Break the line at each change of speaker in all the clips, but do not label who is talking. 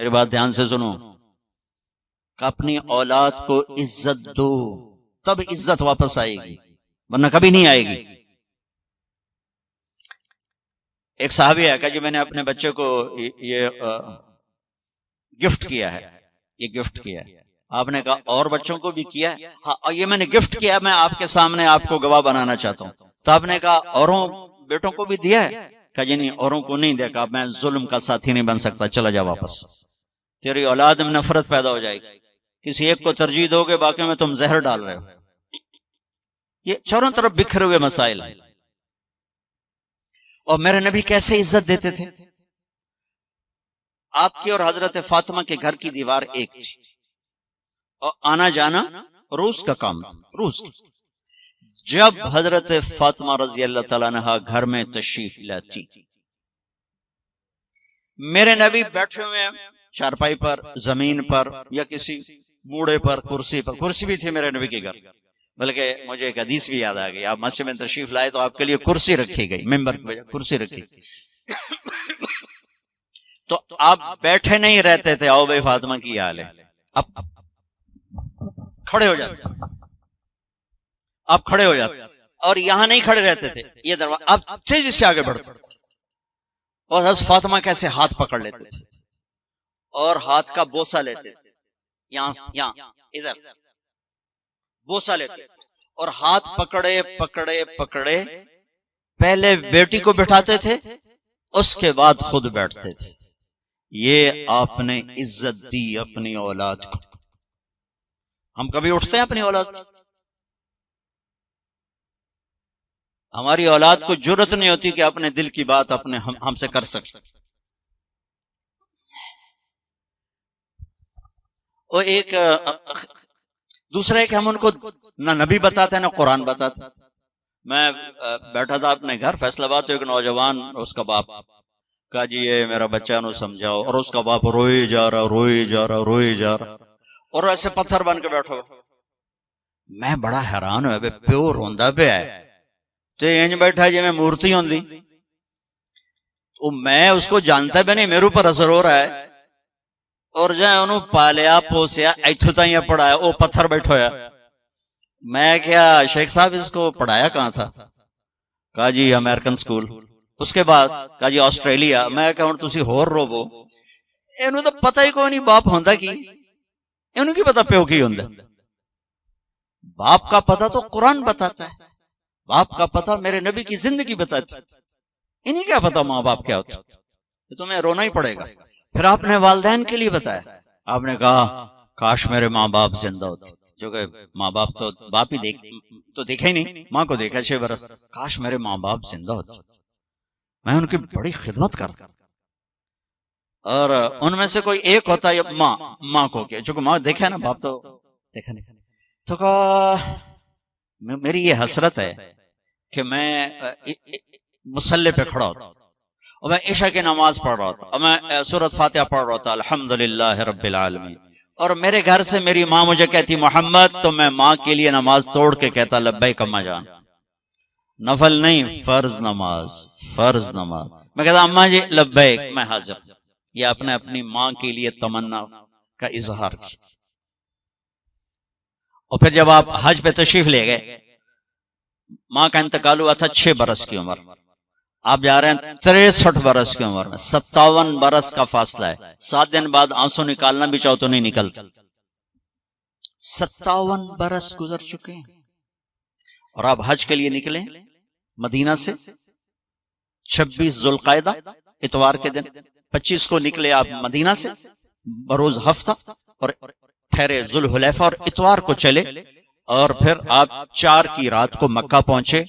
میری بات دھیان سے سنو کہ اپنی اولاد کو عزت دو، تب عزت واپس آئے گی، ورنہ کبھی نہیں آئے گی۔ ایک صحابی ہے کہ جی میں نے اپنے بچے کو یہ گفٹ کیا ہے، یہ گفٹ کیا ہے۔ آپ نے کہا اور بچوں کو بھی کیا ہے؟ ہاں یہ میں نے گفٹ کیا، میں آپ کے سامنے آپ کو گواہ بنانا چاہتا ہوں۔ تو آپ نے کہا اوروں بیٹوں کو بھی دیا ہے؟ کہا جی نہیں اوروں کو نہیں دیا، کہا میں ظلم کا ساتھی نہیں بن سکتا، چلا جا واپس، تیری اولاد میں نفرت پیدا ہو جائے گی، کسی ایک کو ترجیح دو گے باقی میں تم زہر ڈال رہے ہو۔ یہ چاروں طرف بکھرے ہوئے مسائل ہیں۔ اور میرے نبی کیسے عزت دیتے تھے؟ آپ کی اور حضرت فاطمہ کے گھر کی دیوار ایک تھی اور آنا جانا روز کا کام تھا، روز کا۔ جب حضرت فاطمہ رضی اللہ تعالیٰ عنہا گھر میں تشریف لاتی، میرے نبی بیٹھے ہوئے چارپائی پر، زمین پر یا کسی موڑے پر، کرسی پر، کرسی بھی تھی میرے نبی کے گھر، بلکہ مجھے ایک حدیث بھی یاد آ گئی، آپ مسجد میں تشریف لائے تو آپ کے لیے کرسی رکھی گئی، ممبر کی وجہ کرسی رکھی گئی، تو آپ بیٹھے نہیں رہتے تھے، آؤ بھائی فاطمہ کی حال ہے، اب کھڑے ہو جاتے، آپ کھڑے ہو جاتے، اور یہاں نہیں کھڑے رہتے تھے، یہ دروازہ اب تیزی سے آگے بڑھتے، اور حضرت فاطمہ کیسے ہاتھ پکڑ لیتے تھے اور ہاتھ کا بوسہ لیتے تھے، یہاں ادھر بوسہ لیتے اور ہاتھ پکڑے پکڑے پکڑے پہلے بیٹی کو بٹھاتے تھے، اس کے بعد خود بیٹھتے تھے۔ یہ آپ نے عزت دی اپنی اولاد کو۔ ہم کبھی اٹھتے ہیں اپنی اولاد کو؟ ہماری اولاد کو جرأت نہیں ہوتی کہ اپنے دل کی بات اپنے ہم سے کر سکتے۔ اور ایک دوسرا ہے کہ ہم ان کو نہ نبی بتاتے نہ قرآن بتاتے۔ میں بیٹھا تھا اپنے گھر فیصل آباد، تو ایک نوجوان اس کا باپ کہا جی یہ میرا بچہ نو سمجھاؤ، اور اس کا باپ روئے جا رہا روئے جا رہا روئے جا رہا، اور ایسے پتھر بن کے بیٹھا ہوا۔ میں بڑا حیران ہوا، پیو روندا پہ ہے تو انج بیٹھا جی میں مورتی ہوندی، تو میں اس کو جانتا بھی نہیں، میرے اوپر اثر ہو رہا ہے، اور جائے انہوں پالیا پوسیا ایتھو تائیں پڑھایا، وہ پتھر بیٹھا ہوا۔ میں کیا شیخ صاحب اس کو پڑھایا کہاں تھا؟ کہا جی امریکن سکول۔ اس کے بعد کہا جی آسٹریلیا۔ میں کہا ہن تسی ہور روو، انہوں تو پتہ ہی کوئی نہیں باپ ہوندا کی، انہوں کی پتہ پیو کی ہوندا۔ باپ کا پتہ تو قرآن بتاتا ہے، باپ کا پتہ میرے نبی کی زندگی بتاتی، انہیں کیا پتہ ماں باپ کیا ہوتا، تمہیں رونا ہی پڑے گا۔ پھر آپ نے والدین کے لیے بتایا، آپ نے کہا کاش میرے ماں باپ زندہ ہوتے، جو کہ ماں باپ تو باپ ہی تو دیکھا ہی نہیں، ماں کو دیکھا 6 برس، کاش میرے ماں باپ زندہ ہوتے، میں ان کی بڑی خدمت کرتا، اور ان میں سے کوئی ایک ہوتا ہے ماں کو کہ چونکہ ماں دیکھا ہے نا، باپ تو دیکھا نہیں۔ تو کہا میری یہ حسرت ہے کہ میں مصلی پہ کھڑا ہوتا اور میں عشاء کی نماز پڑھ رہا تھا اور میں سورۃ فاتحہ پڑھ رہا تھا، الحمدللہ رب العالمین، اور میرے گھر سے میری ماں مجھے کہتی محمد، تو میں ماں کے لیے نماز توڑ کے کہتا لبیک اماں جان، نفل نہیں فرض نماز، فرض نماز۔ میں کہتا اماں جی لبیک، میں حاضر۔ یہ آپ نے اپنی ماں کے لیے تمنا کا اظہار کیا۔ اور پھر جب آپ حج پہ تشریف لے گئے، ماں کا انتقال ہوا تھا 6 برس کی عمر، آپ جا رہے ہیں 63 برس کی عمر میں، 57 برس کا فاصلہ ہے، 7 دن بعد آنسو نکالنا بھی چاہو تو نہیں نکلتا، 57 برس گزر چکے ہیں، اور آپ حج کے لیے نکلے مدینہ سے 26 ذوالقعدہ اتوار کے دن، 25 کو نکلے آپ مدینہ سے بروز ہفتہ، اور ٹھہرے ذوالحلیفہ اور اتوار کو چلے، اور پھر آپ 4 کی رات کو مکہ پہنچے،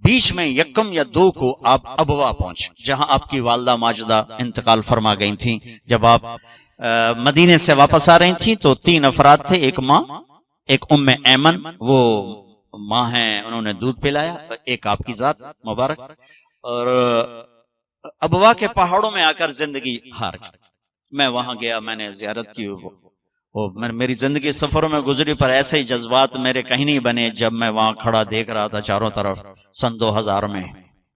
بیچ میں 1 یا 2 کو آپ ابوا پہنچے جہاں آپ کی والدہ ماجدہ انتقال فرما گئی تھیں۔ جب آپ مدینے سے واپس آ رہی تھیں تو 3 افراد تھے، ایک ماں، ایک ام ایمن، وہ ماں ہیں انہوں نے دودھ پلایا، ایک آپ کی ذات مبارک، اور ابوا کے پہاڑوں میں آ کر زندگی ہار گئی۔ میں وہاں گیا، میں نے زیارت کی، میری زندگی سفروں میں گزری، پر ایسے ہی جذبات میرے کہیں نہیں بنے جب میں وہاں کھڑا دیکھ رہا تھا چاروں طرف سن 2000 میں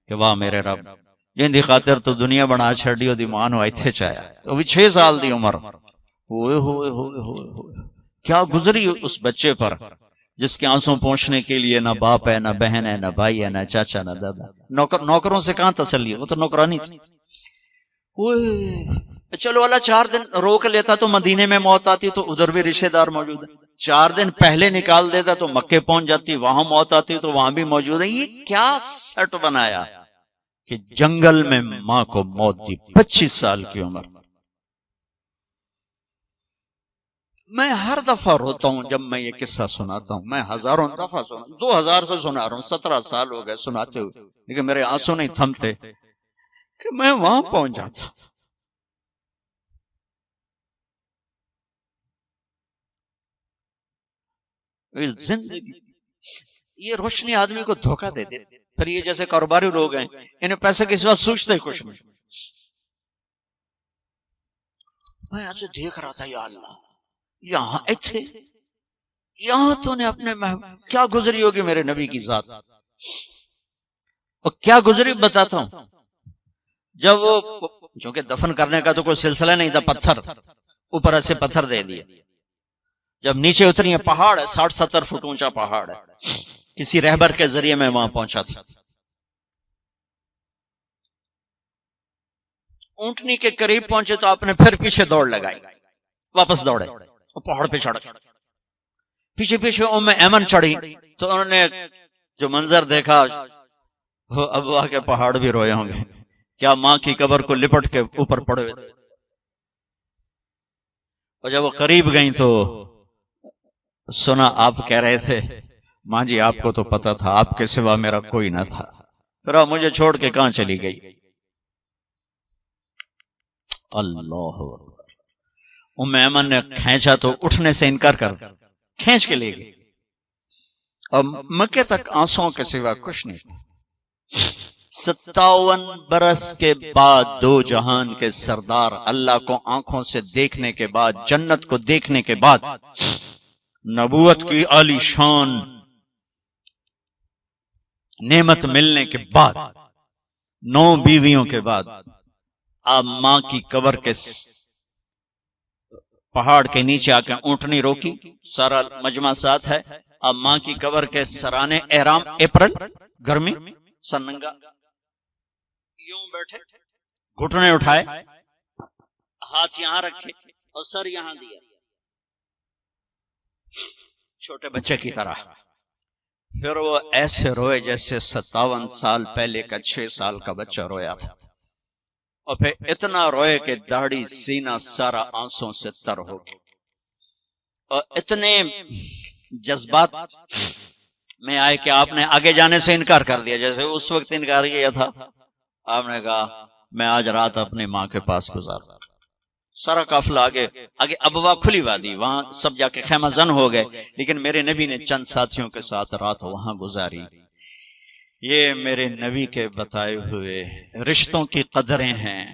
کہ واہ میرے رب، جن دی خاطر تو دنیا بنا چھڑی دی ماں نو ایتھے چایا، تو بھی 6 سال دی عمر، ہوئے ہوئے ہوئے ہوئے ہوئے کیا گزری اس بچے پر جس کے آنسوں پہنچنے کے لیے نہ باپ ہے، نہ بہن ہے، نہ بھائی ہے، نہ چاچا، نہ دادا۔ نوکروں سے کہاں تسلی، وہ تو نوکرانی تھی۔ چلو اللہ 4 دن روک لیتا تو مدینے میں موت آتی، تو ادھر بھی رشتہ دار موجود ہے۔ 4 دن پہلے نکال دیتا تو مکے پہنچ جاتی، وہاں موت آتی تو وہاں بھی موجود ہے۔ یہ کیا سیٹ بنایا کہ جنگل میں ماں کو موت دی 25 سال کی عمر۔ میں ہر دفعہ روتا ہوں جب میں یہ قصہ سناتا ہوں، میں ہزاروں دفعہ 2000 سے سنا رہا ہوں، 17 سال ہو گئے سناتے ہوئے، لیکن میرے آنسو نہیں تھمتے کہ میں وہاں پہنچ جاتا۔ زندگی یہ روشنی آدمی کو دھوکہ دے دیتی، پھر یہ جیسے کاروباری لوگ ہیں، انہیں پیسے کے سوا سوچتے کچھ نہیں۔ میں ایسے دیکھ رہا تھا، یا اللہ یہاں ایتھے یہاں تو نے اپنے کیا گزری ہوگی میرے نبی کی ذات، اور کیا گزری بتاتا ہوں۔ جب وہ چونکہ دفن کرنے کا تو کوئی سلسلہ نہیں تھا، پتھر اوپر ایسے پتھر دے دیا، جب نیچے اتری ہے پہاڑ ہے، 60-70 فٹ اونچا پہاڑ ہے، کسی رہبر کے ذریعے میں وہاں پہنچا تھا۔ اونٹنی کے قریب پہنچے تو آپ نے پھر پیچھے دوڑ لگائی، واپس دوڑے اور پہاڑ پہ چڑھ گئے۔ پیچھے پیچھے ام ایمن چڑھی تو انہوں نے جو منظر دیکھا، ابوا کے پہاڑ بھی روئے ہوں گے، کیا ماں کی قبر کو لپٹ کے اوپر پڑے ہوئے تھے۔ اور جب وہ قریب گئیں تو سنا آپ کہہ رہے تھے، ماں جی آپ کو تو پتا تھا آپ کے سوا میرا کوئی نہ تھا، پھر آپ مجھے چھوڑ کے کہاں چلی گئی۔ اللہ ام ایمن نے کھینچا تو اٹھنے سے انکار کر کھینچ کے لے گئی، اور مکے تک آنسوں کے سوا کچھ نہیں۔ 57 برس کے بعد 2 جہان کے سردار اللہ کو آنکھوں سے دیکھنے کے بعد، جنت کو دیکھنے کے بعد، نبوت کی عالی شان نعمت ملنے کے بعد، 9 بیویوں کے بعد، آپ ماں کی قبر کے پہاڑ کے نیچے آ کے اونٹنی روکی، سارا مجمع ساتھ ہے، اب ماں کی قبر کے سرانے احرام، اپریل گرمی، سننگا، یوں بیٹھے، گھٹنے اٹھائے، ہاتھ یہاں رکھے اور سر یہاں دیا، چھوٹے بچے کی طرح۔ پھر وہ ایسے روئے جیسے 57 سال پہلے کا 6 سال کا بچہ رویا تھا، اور پھر اتنا روئے کہ داڑھی سینہ سارا آنسوں سے تر ہو گیا، اور اتنے جذبات میں آئے کہ آپ نے آگے جانے سے انکار کر دیا، جیسے اس وقت انکار کیا تھا۔ آپ نے کہا میں آج رات اپنی ماں کے پاس گزارتا۔ سارا قافلہ آگے ابوا کھلی وادی، وہاں سب جا کے خیمہ زن ہو گئے، لیکن میرے نبی نے چند ساتھیوں کے ساتھ رات وہاں گزاری۔ یہ میرے نبی کے بتائے ہوئے رشتوں کی قدریں ہیں۔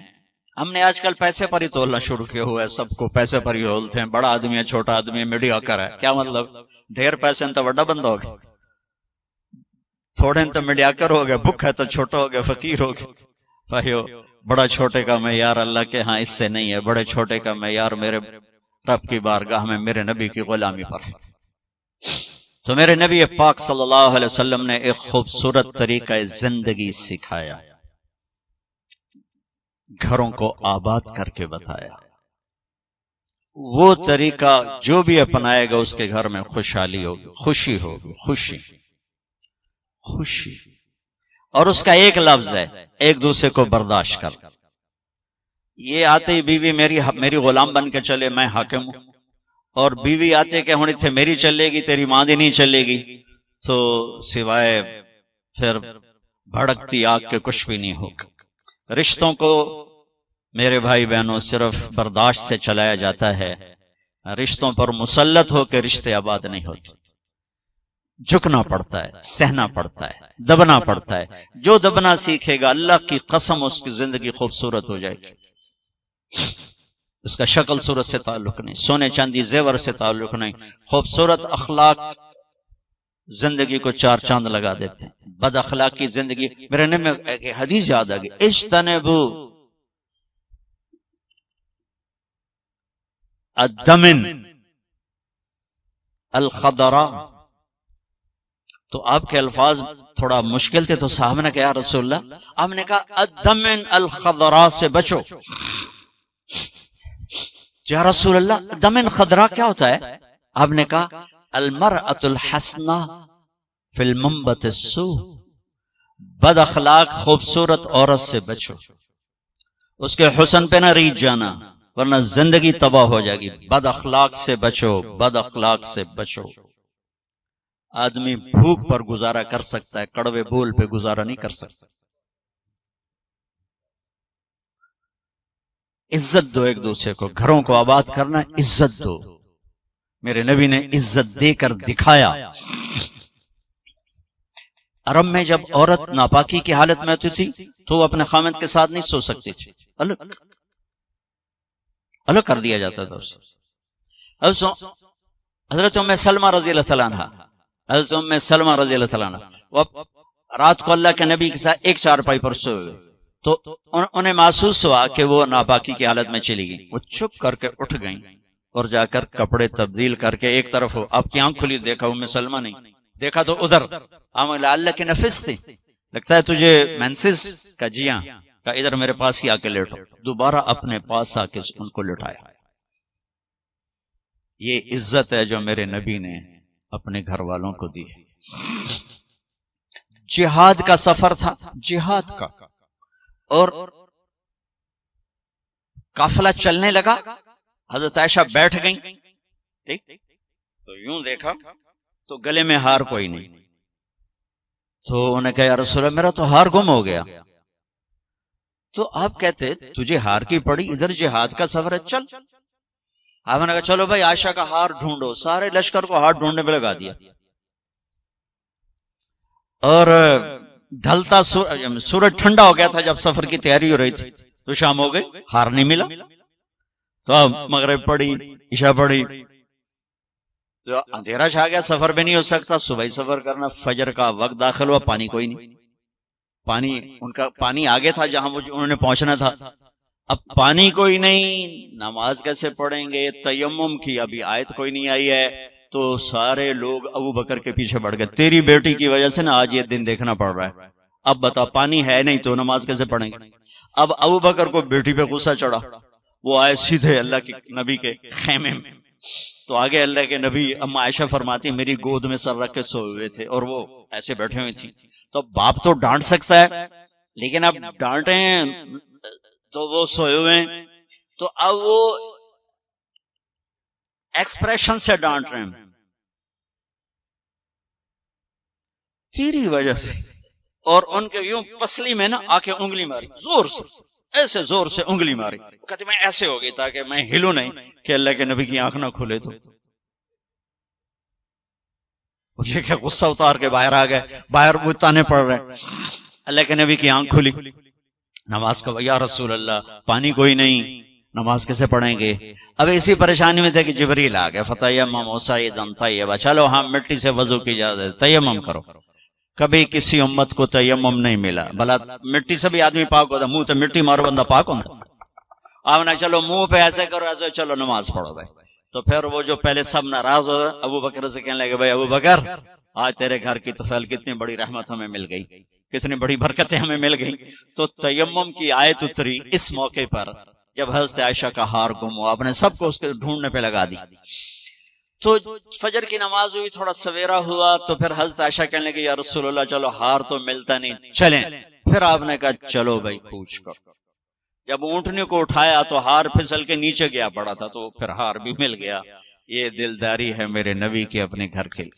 ہم نے آج کل پیسے پر ہی تولنا شروع کیا ہوا ہے، سب کو پیسے پر ہی تولتے ہیں، بڑا آدمی ہے، چھوٹا آدمی ہے، میڈیا کر ہے، کیا مطلب؟ ڈھیر پیسے تو بڑا بندہ ہو گیا، تھوڑے تو میڈیا کر ہو گیا، بھوک ہے تو چھوٹا ہو گیا، فقیر ہو گیا۔ بھائیو، بڑا چھوٹے کا معیار اللہ کے ہاں اس سے نہیں ہے، بڑے چھوٹے کا معیار میرے رب کی بارگاہ میں میرے نبی کی غلامی پر ہے۔ تو میرے نبی پاک صلی اللہ علیہ وسلم نے ایک خوبصورت طریقہ زندگی سکھایا، گھروں کو آباد کر کے بتایا۔ وہ طریقہ جو بھی اپنائے گا اس کے گھر میں خوشحالی ہوگی، خوشی ہوگی، خوشی خوشی۔ اور اس کا ایک لفظ ہے، ایک دوسرے کو برداشت کر۔ یہ آتے ہی بیوی میری غلام بن کے چلے، میں حاکم ہوں، اور بیوی آتے کہ ہونی تھے میری چلے گی، تیری ماں دی نہیں چلے گی، تو سوائے پھر بھڑکتی آگ کے کچھ بھی نہیں ہوگا۔ رشتوں کو میرے بھائی بہنوں صرف برداشت سے چلایا جاتا ہے، رشتوں پر مسلط ہو کے رشتے آباد نہیں ہوتے، جھکنا پڑتا ہے، سہنا پڑتا ہے، دبنا پڑتا ہے۔ جو دبنا سیکھے گا اللہ کی قسم اس کی زندگی خوبصورت ہو جائے گی۔ اس کا شکل صورت سے تعلق نہیں، سونے چاندی زیور سے تعلق نہیں، خوبصورت اخلاق زندگی کو چار چاند لگا دیتے ہیں. بد اخلاقی زندگی. میرے نبی میں ایک حدیث یاد آ گئی، اجتنبوا الدمن الخضراء. تو آپ کے الفاظ تھوڑا مشکل تھے تو صاحب نے کہا یا رسول اللہ، آپ نے کہا الدمن الخضراء سے بچو. یا رسول اللہ دمن خضراء کیا ہوتا ہے؟ آپ نے کہا المرأة الحسنہ فی المنبت السوء. بد اخلاق خوبصورت عورت سے بچو، اس کے حسن پہ نہ ریجھ جانا ورنہ زندگی تباہ ہو جائے گی. بد اخلاق سے بچو، بد اخلاق سے بچو. آدمی بھوک پر گزارا کر سکتا ہے، کڑوے بول پہ گزارا نہیں کر سکتا. عزت دو ایک دوسرے کو، گھروں کو آباد کرنا، عزت دو. میرے نبی نے عزت دے کر دکھایا. عرب میں جب عورت ناپاکی کی حالت میں ہوتی تھی تو وہ اپنے خامد کے ساتھ نہیں سو سکتی تھی، الگ کر دیا جاتا تھا اسے. حضرت ام سلمہ رضی اللہ تعالیٰ عنہ، حضرت ام سلمہ رضی اللہ تعالیٰ عنہ وہ رات کو اللہ کے نبی کے ساتھ ایک چارپائی پر سوئے ہوئے تو انہیں محسوس ہوا کہ وہ ناپاکی کی حالت میں چلی گئی. وہ چپ کر کے اٹھ گئیں اور جا کر کپڑے تبدیل کر کے ایک طرف ہو. آپ کی آنکھ کھلی، دیکھا ام سلمہ نہیں، دیکھا تو ادھر. اللہ کے نفس تھی، لگتا ہے تجھے مینسز کا جیاں کا، ادھر میرے پاس ہی آ کے لیٹو. دوبارہ اپنے پاس آ کے ان کو لٹایا. یہ عزت ہے جو میرے نبی نے اپنے گھر والوں کو دی ہے. جہاد کا سفر تھا، جہاد کا، اور قافلہ چلنے لگا. حضرت عائشہ بیٹھ گئیں، ٹھیک تو یوں دیکھا تو گلے میں ہار کوئی نہیں. تو انہیں کہا یا رسول اللہ میرا تو ہار گم ہو گیا. تو آپ کہتے تجھے ہار کی پڑی، ادھر جہاد کا سفر ہے، چل. آپ نے کہا چلو بھائی عائشہ کا ہار ڈھونڈو. سارے لشکر کو ہار ڈھونڈنے پہ لگا دیا. اور ڈھلتا سورج ٹھنڈا ہو گیا تھا جب سفر کی تیاری ہو رہی تھی تو شام ہو گئی، ہار نہیں ملا. تو اب مغرب پڑی، عشاء پڑی، تو اندھیرا چھا گیا، سفر بھی نہیں ہو سکتا. صبح ہی سفر کرنا، فجر کا وقت داخل ہوا، پانی کوئی نہیں. پانی ان کا پانی آگے تھا جہاں انہوں نے پہنچنا تھا. اب پانی کوئی نہیں، نماز کیسے پڑھیں گے؟ تیمم کی ابھی آیت کوئی نہیں آئی ہے. تو سارے لوگ ابو بکر کے پیچھے بڑھ گئے، تیری بیٹی کی وجہ سے نا آج یہ دن دیکھنا پڑ رہا ہے. اب بتا پانی ہے نہیں تو نماز کیسے پڑھیں گے؟ اب ابو بکر کو بیٹی پہ غصہ چڑھا، وہ آئے سیدھے اللہ کے نبی کے خیمے میں. تو آگے اللہ کے نبی اما عائشہ فرماتی میری گود میں سر رکھ کے سوئے ہوئے تھے اور وہ ایسے بیٹھے ہوئے تھی. تو باپ تو ڈانٹ سکتا ہے لیکن اب ڈانٹیں تو وہ سوئے ہوئے ہیں، تو اب وہ ایکسپریشن سے ڈانٹ رہے ہیں تیری وجہ سے. اور ان کے یوں پسلی میں نا آ کے انگلی ماری، زور سے، ایسے زور سے انگلی ماری. کہتے میں ایسے ہو گئی تاکہ میں ہلوں نہیں کہ اللہ کے نبی کی آنکھ نہ کھلے. تو یہ کہ غصہ اتار کے باہر آ گئے، باہر وہ تانے پڑ رہے ہیں. اللہ کے نبی کی آنکھ کھلی، نماز کا یا رسول اللہ پانی کوئی نہیں، نماز کیسے پڑھیں گے؟ اب اسی پریشانی میں تھے کہ جبریل آ گئے، فتیمموا صعیدا طیبا، چلو ہم مٹی سے وضو کی اجازت، تیمم کرو. کبھی کسی امت کو تیمم نہیں ملا، بھلا مٹی سے بھی آدمی پاک ہوتا، منہ تو مٹی مارو بندہ پاک ہوتا. آپ نے چلو منہ پہ ایسے کرو، ایسے چلو نماز پڑھو بھائی. تو پھر وہ جو پہلے سب ناراض ہو ابو بکر سے کہنے لگے بھائی ابو بکر آج تیرے گھر کی طفیل کتنی بڑی رحمت ہمیں مل گئی، کتنی بڑی برکتیں ہمیں مل گئی. تو تیمم کی آیت اتری اس موقع پر جب حضرت عائشہ کا ہار گم ہوا، آپ نے سب کو اس کے ڈھونڈنے پہ لگا دی. تو فجر کی نماز ہوئی، تھوڑا سویرا ہوا، تو پھر حضرت عائشہ کہنے لگے یا رسول اللہ چلو ہار تو ملتا نہیں، چلیں. پھر آپ نے کہا چلو بھائی پوچھ کر. جب اونٹنے کو اٹھایا تو ہار پھسل کے نیچے گیا پڑا تھا، تو پھر ہار بھی مل گیا. یہ دلداری ہے میرے نبی کے اپنے گھر کے.